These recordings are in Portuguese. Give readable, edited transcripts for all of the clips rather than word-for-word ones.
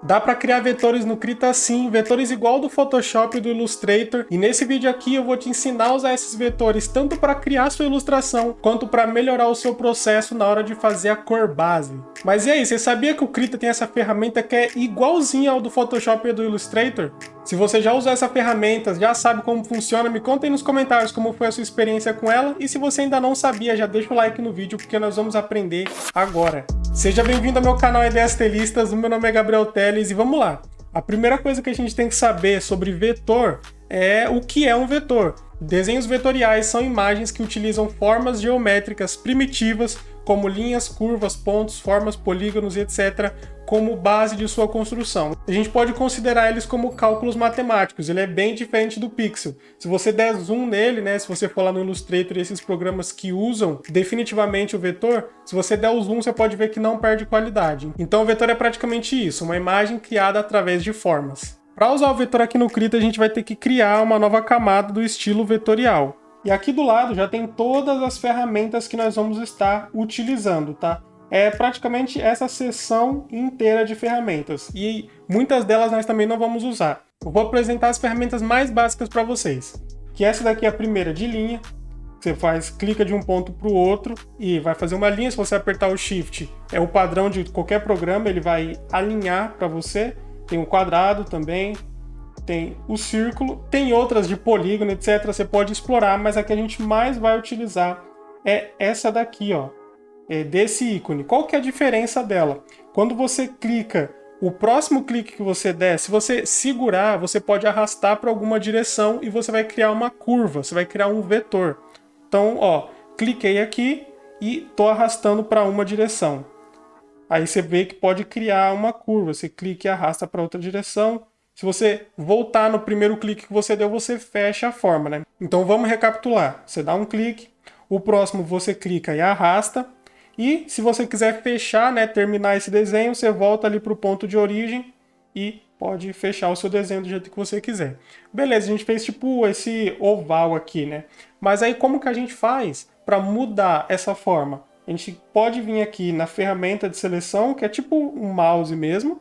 Dá para criar vetores no Krita sim, vetores igual do Photoshop e do Illustrator, e nesse vídeo aqui eu vou te ensinar a usar esses vetores tanto para criar sua ilustração, quanto para melhorar o seu processo na hora de fazer a cor base. Mas e aí, você sabia que o Krita tem essa ferramenta que é igualzinha ao do Photoshop e do Illustrator? Se você já usou essa ferramenta, já sabe como funciona, me conta aí nos comentários como foi a sua experiência com ela, e se você ainda não sabia, já deixa o like no vídeo porque nós vamos aprender agora. Seja bem-vindo ao meu canal Ideias Telistas, o meu nome é Gabriel Teles e vamos lá. A primeira coisa que a gente tem que saber sobre vetor é o que é um vetor. Desenhos vetoriais são imagens que utilizam formas geométricas primitivas, como linhas, curvas, pontos, formas, polígonos e etc., como base de sua construção. A gente pode considerar eles como cálculos matemáticos, ele é bem diferente do pixel. Se você der zoom nele, né, se você for lá no Illustrator e esses programas que usam definitivamente o vetor, se você der o zoom você pode ver que não perde qualidade. Então o vetor é praticamente isso, uma imagem criada através de formas. Para usar o vetor aqui no Krita, a gente vai ter que criar uma nova camada do estilo vetorial. E aqui do lado já tem todas as ferramentas que nós vamos estar utilizando, tá? É praticamente essa seção inteira de ferramentas. E muitas delas nós também não vamos usar. Eu vou apresentar as ferramentas mais básicas para vocês. Que essa daqui é a primeira de linha. Você clica de um ponto para o outro e vai fazer uma linha. Se você apertar o Shift, é o padrão de qualquer programa, ele vai alinhar para você. Tem o quadrado também, tem o círculo, tem outras de polígono, etc. Você pode explorar, mas a que a gente mais vai utilizar é essa daqui, ó, desse ícone. Qual que é a diferença dela? Quando você clica, o próximo clique que você der, se você segurar, você pode arrastar para alguma direção e você vai criar uma curva, você vai criar um vetor. Então, ó, cliquei aqui e estou arrastando para uma direção. Aí você vê que pode criar uma curva, você clica e arrasta para outra direção. Se você voltar no primeiro clique que você deu, você fecha a forma, né? Então vamos recapitular. Você dá um clique, o próximo você clica e arrasta. E se você quiser fechar, né, terminar esse desenho, você volta ali para o ponto de origem e pode fechar o seu desenho do jeito que você quiser. Beleza, a gente fez tipo esse oval aqui, né? Mas aí como que a gente faz para mudar essa forma? A gente pode vir aqui na ferramenta de seleção, que é tipo um mouse mesmo,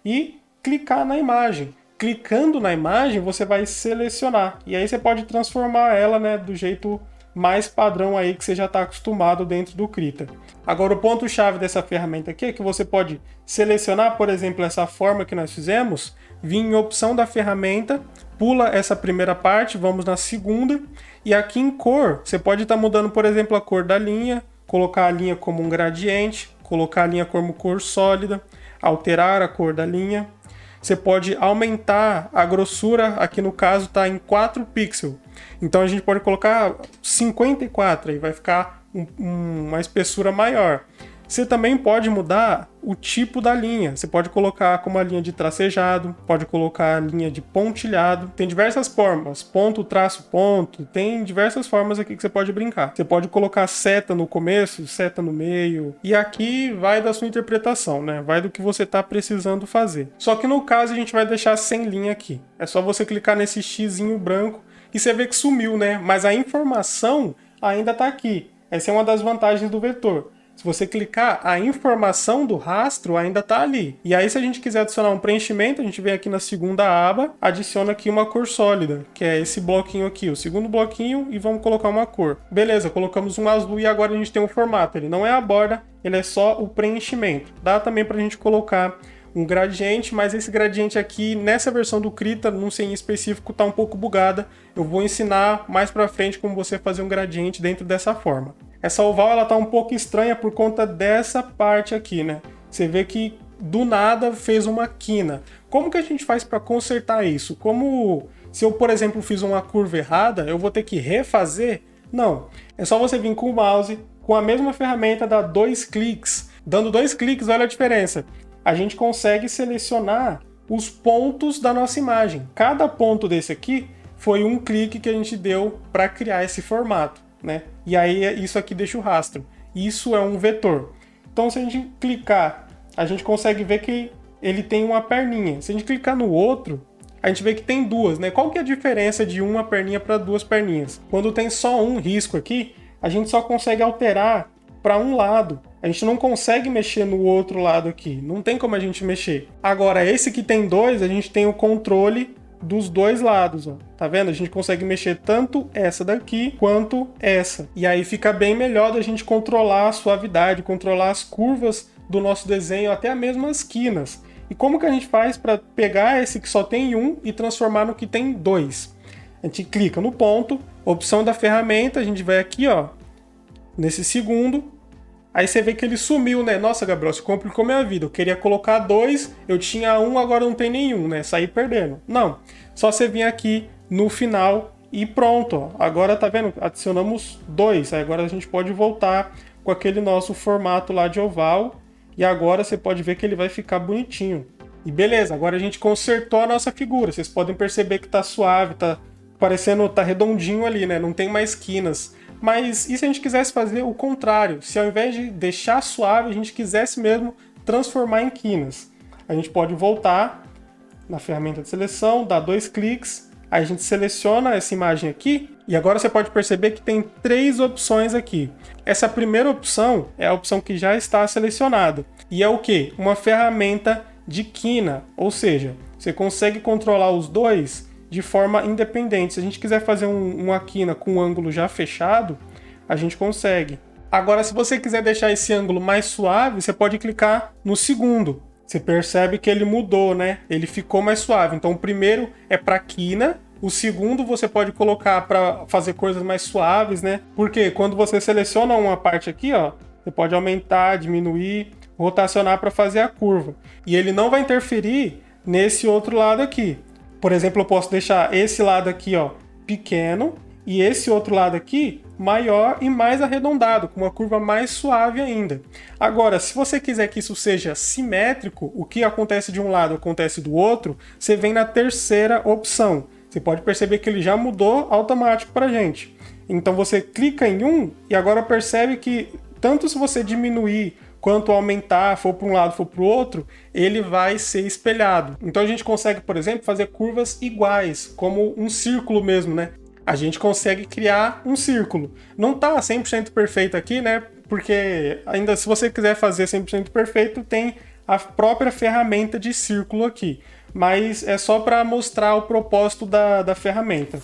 e clicar na imagem. Clicando na imagem, você vai selecionar. E aí você pode transformar ela, né, do jeito mais padrão aí que você já está acostumado dentro do Krita. Agora, o ponto-chave dessa ferramenta aqui é que você pode selecionar, por exemplo, essa forma que nós fizemos, vir em opção da ferramenta, pula essa primeira parte, vamos na segunda, e aqui em cor, você pode estar mudando, por exemplo, a cor da linha, colocar a linha como um gradiente, colocar a linha como cor sólida, alterar a cor da linha. Você pode aumentar a grossura, aqui no caso está em 4 pixels. Então a gente pode colocar 54 e vai ficar uma espessura maior. Você também pode mudar o tipo da linha. Você pode colocar como a linha de tracejado, pode colocar a linha de pontilhado. Tem diversas formas, ponto, traço, ponto. Tem diversas formas aqui que você pode brincar. Você pode colocar seta no começo, seta no meio. E aqui vai da sua interpretação, né? Vai do que você está precisando fazer. Só que no caso a gente vai deixar sem linha aqui. É só você clicar nesse xizinho branco e você vê que sumiu, né? Mas a informação ainda está aqui. Essa é uma das vantagens do vetor. Se você clicar, a informação do rastro ainda está ali. E aí, se a gente quiser adicionar um preenchimento, a gente vem aqui na segunda aba, adiciona aqui uma cor sólida, que é esse bloquinho aqui, o segundo bloquinho, e vamos colocar uma cor. Beleza, colocamos um azul e agora a gente tem um formato. Ele não é a borda, ele é só o preenchimento. Dá também para a gente colocar um gradiente, mas esse gradiente aqui, nessa versão do Krita, não sei em específico, está um pouco bugada. Eu vou ensinar mais para frente como você fazer um gradiente dentro dessa forma. Essa oval ela tá um pouco estranha por conta dessa parte aqui, né? Você vê que do nada fez uma quina. Como que a gente faz para consertar isso? Como se eu, por exemplo, fiz uma curva errada, eu vou ter que refazer? Não. É só você vir com o mouse, com a mesma ferramenta, dar 2 cliques. Dando 2 cliques, olha a diferença. A gente consegue selecionar os pontos da nossa imagem. Cada ponto desse aqui foi um clique que a gente deu para criar esse formato, né? E aí isso aqui deixa o rastro. Isso é um vetor. Então se a gente clicar, a gente consegue ver que ele tem uma perninha. Se a gente clicar no outro, a gente vê que tem duas, né? Qual que é a diferença de uma perninha para duas perninhas? Quando tem só um risco aqui, a gente só consegue alterar para um lado. A gente não consegue mexer no outro lado aqui, não tem como a gente mexer. Agora, esse que tem dois, a gente tem o controle dos dois lados, ó. Tá vendo? A gente consegue mexer tanto essa daqui quanto essa. E aí fica bem melhor da gente controlar a suavidade, controlar as curvas do nosso desenho, até mesmo as quinas. E como que a gente faz para pegar esse que só tem um e transformar no que tem dois? A gente clica no ponto, opção da ferramenta, a gente vai aqui, ó, nesse segundo. Aí você vê que ele sumiu, né? Nossa, Gabriel, você complicou minha vida. Eu queria colocar dois, eu tinha um, agora não tem nenhum, né? Saí perdendo. Não. Só você vir aqui no final e pronto, ó. Agora, tá vendo? Adicionamos dois. Aí agora a gente pode voltar com aquele nosso formato lá de oval. E agora você pode ver que ele vai ficar bonitinho. E beleza, agora a gente consertou a nossa figura. Vocês podem perceber que tá suave, tá parecendo, tá redondinho ali, né? Não tem mais quinas. Mas e se a gente quisesse fazer o contrário? Se ao invés de deixar suave, a gente quisesse mesmo transformar em quinas? A gente pode voltar na ferramenta de seleção, dar 2 cliques, aí a gente seleciona essa imagem aqui, e agora você pode perceber que tem 3 opções aqui. Essa primeira opção é a opção que já está selecionada. E é o quê? Uma ferramenta de quina, ou seja, você consegue controlar os dois de forma independente. Se a gente quiser fazer uma quina com um ângulo já fechado, a gente consegue. Agora, se você quiser deixar esse ângulo mais suave, você pode clicar no segundo. Você percebe que ele mudou, né? Ele ficou mais suave. Então, o primeiro é para quina, o segundo você pode colocar para fazer coisas mais suaves, né? Porque quando você seleciona uma parte aqui, ó, você pode aumentar, diminuir, rotacionar para fazer a curva. E ele não vai interferir nesse outro lado aqui. Por exemplo, eu posso deixar esse lado aqui, ó, pequeno, e esse outro lado aqui maior e mais arredondado, com uma curva mais suave ainda. Agora, se você quiser que isso seja simétrico, o que acontece de um lado acontece do outro, você vem na terceira opção. Você pode perceber que ele já mudou automático para a gente. Então você clica em um e agora percebe que tanto se você diminuir quanto aumentar, for para um lado, for para o outro, ele vai ser espelhado. Então a gente consegue, por exemplo, fazer curvas iguais, como um círculo mesmo, né? A gente consegue criar um círculo. Não tá 100% perfeito aqui, né? Porque ainda se você quiser fazer 100% perfeito, tem a própria ferramenta de círculo aqui. Mas é só para mostrar o propósito da ferramenta.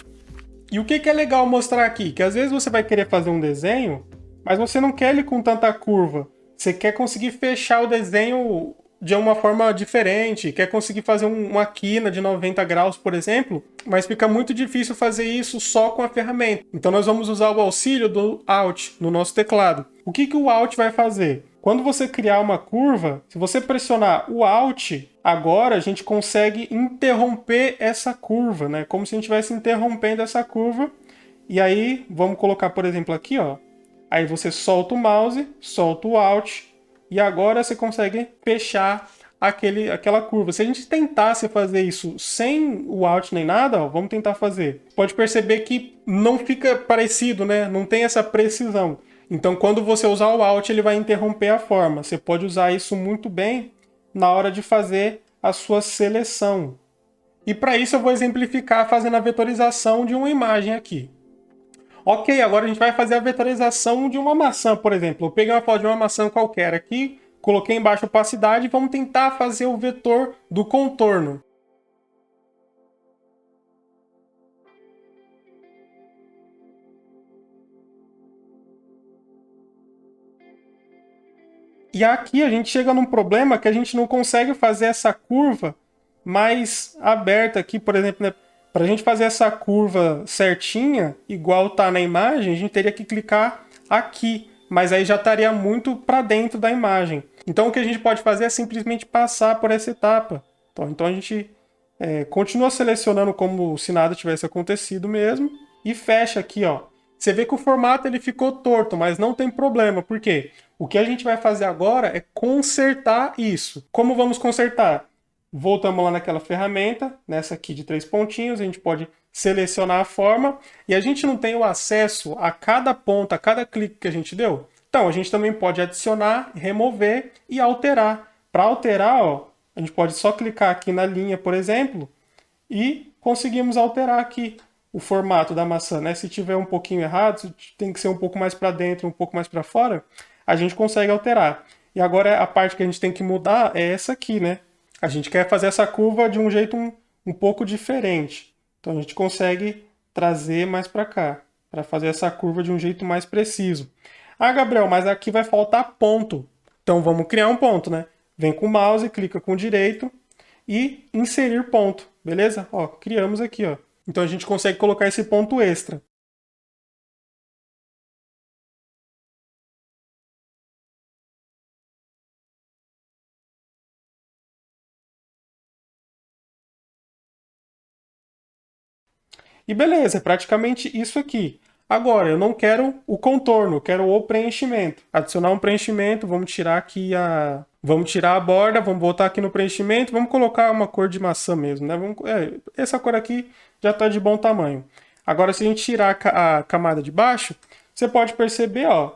E o que é legal mostrar aqui? Que às vezes você vai querer fazer um desenho, mas você não quer ele com tanta curva. Você quer conseguir fechar o desenho de uma forma diferente, quer conseguir fazer uma quina de 90 graus, por exemplo, mas fica muito difícil fazer isso só com a ferramenta. Então nós vamos usar o auxílio do Alt no nosso teclado. O que o Alt vai fazer? Quando você criar uma curva, se você pressionar o Alt, agora a gente consegue interromper essa curva, né? Como se a gente estivesse interrompendo essa curva. E aí, vamos colocar, por exemplo, aqui, ó. Aí você solta o mouse, solta o Alt, e agora você consegue fechar aquela curva. Se a gente tentasse fazer isso sem o Alt nem nada, ó, vamos tentar fazer. Pode perceber que não fica parecido, né? Não tem essa precisão. Então, quando você usar o Alt, ele vai interromper a forma. Você pode usar isso muito bem na hora de fazer a sua seleção. E para isso eu vou exemplificar fazendo a vetorização de uma imagem aqui. Ok, agora a gente vai fazer a vetorização de uma maçã, por exemplo. Eu peguei uma foto de uma maçã qualquer aqui, coloquei embaixo a opacidade e vamos tentar fazer o vetor do contorno. E aqui a gente chega num problema que a gente não consegue fazer essa curva mais aberta aqui, por exemplo, né? Para a gente fazer essa curva certinha, igual tá na imagem, a gente teria que clicar aqui, mas aí já estaria muito para dentro da imagem. Então o que a gente pode fazer é simplesmente passar por essa etapa. Então a gente continua selecionando como se nada tivesse acontecido mesmo e fecha aqui, ó. Você vê que o formato ele ficou torto, mas não tem problema. Por quê? O que a gente vai fazer agora é consertar isso. Como vamos consertar? Voltamos lá naquela ferramenta, nessa aqui de 3 pontinhos, a gente pode selecionar a forma e a gente não tem o acesso a cada ponta, a cada clique que a gente deu. Então a gente também pode adicionar, remover e alterar. Para alterar, ó, a gente pode só clicar aqui na linha, por exemplo, e conseguimos alterar aqui o formato da maçã, né? Se tiver um pouquinho errado, tem que ser um pouco mais para dentro, um pouco mais para fora, a gente consegue alterar. E agora a parte que a gente tem que mudar é essa aqui, né? A gente quer fazer essa curva de um jeito um pouco diferente. Então a gente consegue trazer mais para cá, para fazer essa curva de um jeito mais preciso. Ah, Gabriel, mas aqui vai faltar ponto. Então vamos criar um ponto, né? Vem com o mouse, clica com o direito e inserir ponto, beleza? Ó, criamos aqui, ó. Então a gente consegue colocar esse ponto extra. E beleza, é praticamente isso aqui. Agora, eu não quero o contorno, eu quero o preenchimento. Adicionar um preenchimento, vamos tirar aqui Vamos tirar a borda, vamos voltar aqui no preenchimento, vamos colocar uma cor de maçã mesmo, né? Essa cor aqui já está de bom tamanho. Agora, se a gente tirar a camada de baixo, você pode perceber, ó,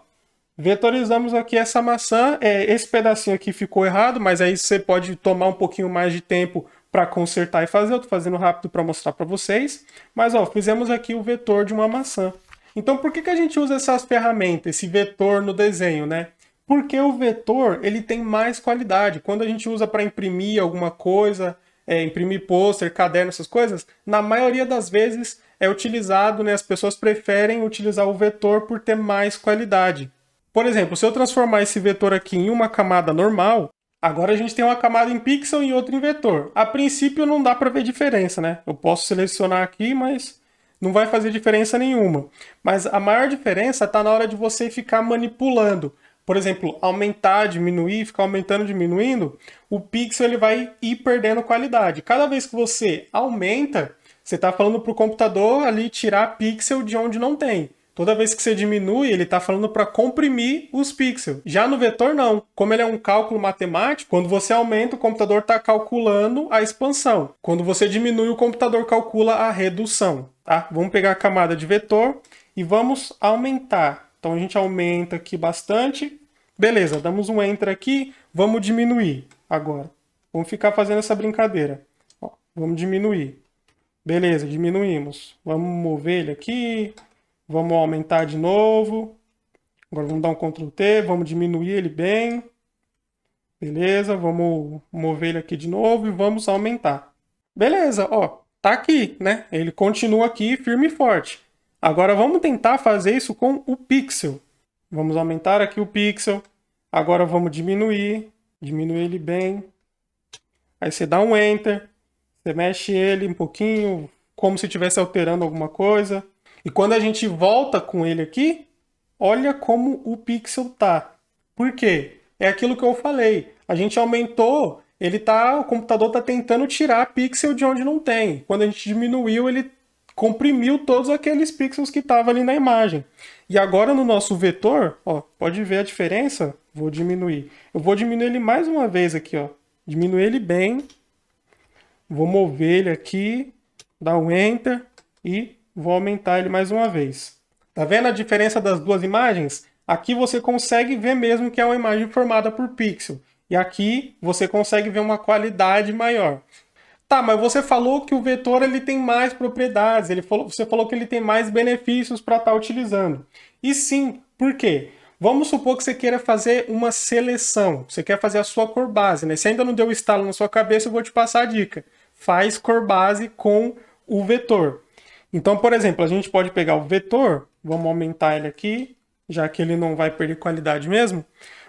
vetorizamos aqui essa maçã. Esse pedacinho aqui ficou errado, mas aí você pode tomar um pouquinho mais de tempo para consertar e fazer. Eu estou fazendo rápido para mostrar para vocês. Mas ó, fizemos aqui o vetor de uma maçã. Então por que a gente usa essas ferramentas, esse vetor no desenho, né? Porque o vetor ele tem mais qualidade. Quando a gente usa para imprimir alguma coisa, imprimir pôster, caderno, essas coisas, na maioria das vezes é utilizado, né? As pessoas preferem utilizar o vetor por ter mais qualidade. Por exemplo, se eu transformar esse vetor aqui em uma camada normal, agora a gente tem uma camada em pixel e outra em vetor. A princípio não dá para ver diferença, né? Eu posso selecionar aqui, mas não vai fazer diferença nenhuma. Mas a maior diferença está na hora de você ficar manipulando. Por exemplo, aumentar, diminuir, ficar aumentando, diminuindo, o pixel ele vai ir perdendo qualidade. Cada vez que você aumenta, você está falando para o computador ali tirar pixel de onde não tem. Toda vez que você diminui, ele está falando para comprimir os pixels. Já no vetor, não. Como ele é um cálculo matemático, quando você aumenta, o computador está calculando a expansão. Quando você diminui, o computador calcula a redução. Tá? Vamos pegar a camada de vetor e vamos aumentar. Então a gente aumenta aqui bastante. Beleza, damos um Enter aqui. Vamos diminuir agora. Vamos ficar fazendo essa brincadeira. Ó, vamos diminuir. Beleza, diminuímos. Vamos mover ele aqui. Vamos aumentar de novo. Agora vamos dar um Ctrl T, vamos diminuir ele bem. Beleza, vamos mover ele aqui de novo e vamos aumentar. Beleza, ó, tá aqui, né? Ele continua aqui firme e forte. Agora vamos tentar fazer isso com o pixel. Vamos aumentar aqui o pixel. Agora vamos diminuir ele bem. Aí você dá um Enter, você mexe ele um pouquinho, como se estivesse alterando alguma coisa. E quando a gente volta com ele aqui, olha como o pixel tá. Por quê? É aquilo que eu falei. A gente aumentou, o computador está tentando tirar pixel de onde não tem. Quando a gente diminuiu, ele comprimiu todos aqueles pixels que estavam ali na imagem. E agora no nosso vetor, ó, pode ver a diferença? Vou diminuir. Eu vou diminuir ele mais uma vez aqui, ó. Diminuir ele bem. Vou mover ele aqui, dar um Enter e vou aumentar ele mais uma vez. Tá vendo a diferença das duas imagens? Aqui você consegue ver mesmo que é uma imagem formada por pixel. E aqui você consegue ver uma qualidade maior. Tá, mas você falou que o vetor ele tem mais propriedades. Você falou que ele tem mais benefícios para estar utilizando. E sim, por quê? Vamos supor que você queira fazer uma seleção. Você quer fazer a sua cor base, né? Se ainda não deu o estalo na sua cabeça, eu vou te passar a dica. Faz cor base com o vetor. Então, por exemplo, a gente pode pegar o vetor, vamos aumentar ele aqui, já que ele não vai perder qualidade mesmo.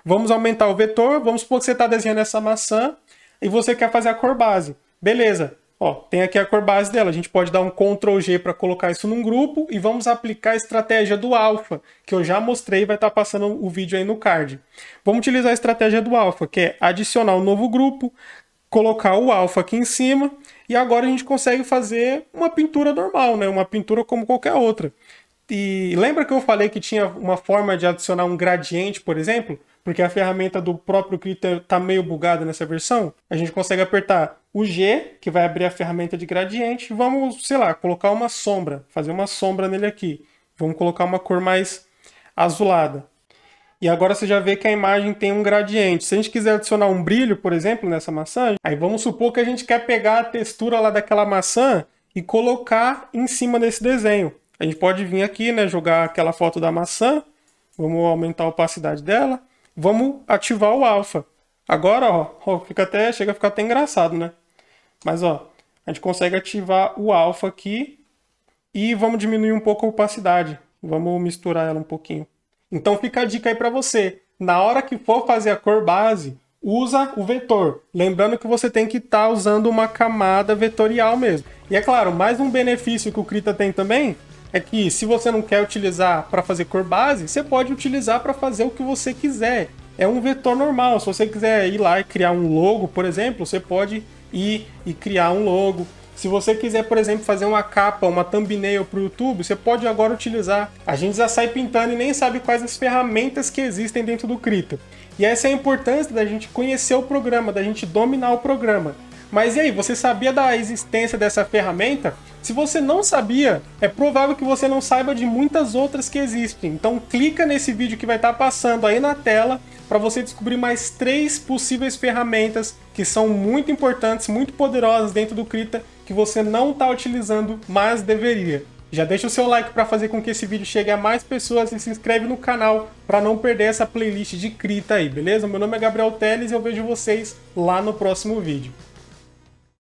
Vamos aumentar o vetor, vamos supor que você está desenhando essa maçã e você quer fazer a cor base. Beleza, ó, tem aqui a cor base dela. A gente pode dar um Ctrl G para colocar isso num grupo e vamos aplicar a estratégia do alfa, que eu já mostrei e vai estar passando o vídeo aí no card. Vamos utilizar a estratégia do alfa, que é adicionar um novo grupo, colocar o alfa aqui em cima e agora a gente consegue fazer uma pintura normal, né? Uma pintura como qualquer outra. E lembra que eu falei que tinha uma forma de adicionar um gradiente, por exemplo? Porque a ferramenta do próprio Krita está meio bugada nessa versão. A gente consegue apertar o G, que vai abrir a ferramenta de gradiente. Vamos, sei lá, colocar uma sombra, fazer uma sombra nele aqui. Vamos colocar uma cor mais azulada. E agora você já vê que a imagem tem um gradiente. Se a gente quiser adicionar um brilho, por exemplo, nessa maçã, aí vamos supor que a gente quer pegar a textura lá daquela maçã e colocar em cima desse desenho. A gente pode vir aqui, né, jogar aquela foto da maçã. Vamos aumentar a opacidade dela. vamos ativar o alpha. Agora, ó, chega a ficar até engraçado, né? Mas, ó, a gente consegue ativar o alpha aqui e vamos diminuir um pouco a opacidade. Vamos misturar ela um pouquinho. Então fica a dica aí para você. Na hora que for fazer a cor base, usa o vetor. Lembrando que você tem que estar usando uma camada vetorial mesmo. E é claro, mais um benefício que o Krita tem também é que se você não quer utilizar para fazer cor base, você pode utilizar para fazer o que você quiser. É um vetor normal. Se você quiser ir lá e criar um logo, por exemplo, você pode ir e criar um logo. Se você quiser, por exemplo, fazer uma capa, uma thumbnail para o YouTube, você pode agora utilizar. A gente já sai pintando e nem sabe quais as ferramentas que existem dentro do Krita. E essa é a importância da gente conhecer o programa, da gente dominar o programa. Mas e aí, você sabia da existência dessa ferramenta? Se você não sabia, é provável que você não saiba de muitas outras que existem. Então clica nesse vídeo que vai estar passando aí na tela para você descobrir mais 3 possíveis ferramentas que são muito importantes, muito poderosas dentro do Krita, que você não está utilizando, mas deveria. Já deixa o seu like para fazer com que esse vídeo chegue a mais pessoas e se inscreve no canal para não perder essa playlist de Krita aí, beleza? Meu nome é Gabriel Teles e eu vejo vocês lá no próximo vídeo.